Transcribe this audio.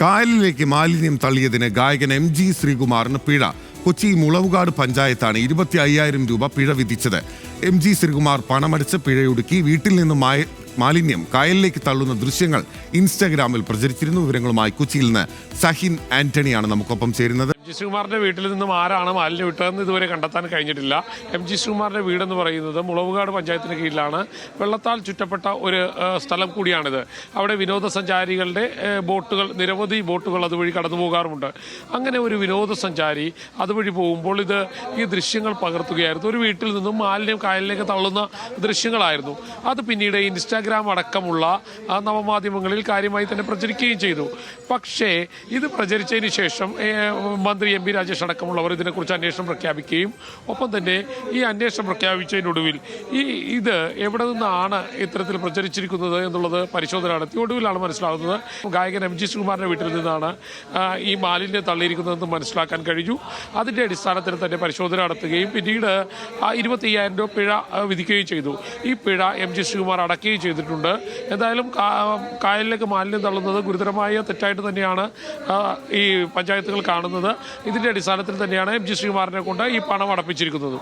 കായലിലേക്ക് മാലിന്യം തള്ളിയതിന് ഗായകൻ MG ശ്രീകുമാറിന് പിഴ. കൊച്ചി മുളവുകാട് പഞ്ചായത്താണ് 25,000 രൂപ പിഴ വിധിച്ചത്. MG ശ്രീകുമാർ പണമടച്ച് പിഴയൊടുക്കി. വീട്ടിൽ നിന്ന് മാലിന്യം കായലിലേക്ക് തള്ളുന്ന ദൃശ്യങ്ങൾ ഇൻസ്റ്റാഗ്രാമിൽ പ്രചരിച്ചിരുന്നു. വിവരങ്ങളുമായി കൊച്ചിയിൽ നിന്ന് സഹിൻ ആന്റണിയാണ് നമുക്കൊപ്പം ചേരുന്നത്. MG ശ്രീകുമാറിന്റെ വീട്ടിൽ നിന്നും ആരാണ് മാലിന്യം വിട്ടതെന്ന് ഇതുവരെ കണ്ടെത്താൻ കഴിഞ്ഞിട്ടില്ല. MG ശ്രീകുമാറിന്റെ വീടെന്ന് പറയുന്നത് മുളവുകാട് പഞ്ചായത്തിന് കീഴിലാണ്. വെള്ളത്താൽ ചുറ്റപ്പെട്ട ഒരു സ്ഥലം കൂടിയാണിത്. അവിടെ വിനോദസഞ്ചാരികളുടെ നിരവധി ബോട്ടുകൾ അതുവഴി കടന്നു പോകാറുമുണ്ട്. അങ്ങനെ ഒരു വിനോദസഞ്ചാരി അതുവഴി പോകുമ്പോൾ ഈ ദൃശ്യങ്ങൾ പകർത്തുകയായിരുന്നു. ഒരു വീട്ടിൽ നിന്നും മാലിന്യം കായലിലേക്ക് തള്ളുന്ന ദൃശ്യങ്ങളായിരുന്നു. അത് പിന്നീട് ഇൻസ്റ്റാഗ്രാം അടക്കമുള്ള നവമാധ്യമങ്ങളിൽ കാര്യമായി തന്നെ പ്രചരിക്കുകയും ചെയ്തു. പക്ഷേ ഇത് പ്രചരിച്ചതിന് ശേഷം മന്ത്രി MP രാജേഷ് അടക്കമുള്ളവർ ഇതിനെക്കുറിച്ച് അന്വേഷണം പ്രഖ്യാപിക്കുകയും ഒപ്പം തന്നെ ഈ അന്വേഷണം പ്രഖ്യാപിച്ചതിനൊടുവിൽ ഇത് എവിടെ നിന്നാണ് ഇത്തരത്തിൽ പ്രചരിച്ചിരിക്കുന്നത് എന്നുള്ളത് പരിശോധന നടത്തി ഒടുവിലാണ് മനസ്സിലാകുന്നത്. ഗായകൻ MG ശ്രീകുമാറിന്റെ വീട്ടിൽ നിന്നാണ് ഈ മാലിന്യം തള്ളിയിരിക്കുന്നതെന്ന് മനസ്സിലാക്കാൻ കഴിഞ്ഞു. അതിൻ്റെ അടിസ്ഥാനത്തിൽ തന്നെ പരിശോധന നടത്തുകയും പിന്നീട് 25,000 രൂപ പിഴ വിധിക്കുകയും ചെയ്തു. ഈ പിഴ MG ശ്രീകുമാർ അടക്കുകയും ചെയ്തിട്ടുണ്ട്. എന്തായാലും കായലിലേക്ക് മാലിന്യം തള്ളുന്നത് ഗുരുതരമായ തെറ്റായിട്ട് തന്നെയാണ് ഈ പഞ്ചായത്തുകൾ കാണുന്നത്. ഇതിൻ്റെ അടിസ്ഥാനത്തിൽ തന്നെയാണ് MG ശ്രീകുമാറിനെ കൊണ്ട് ഈ പണം അടപ്പിച്ചിരിക്കുന്നത്.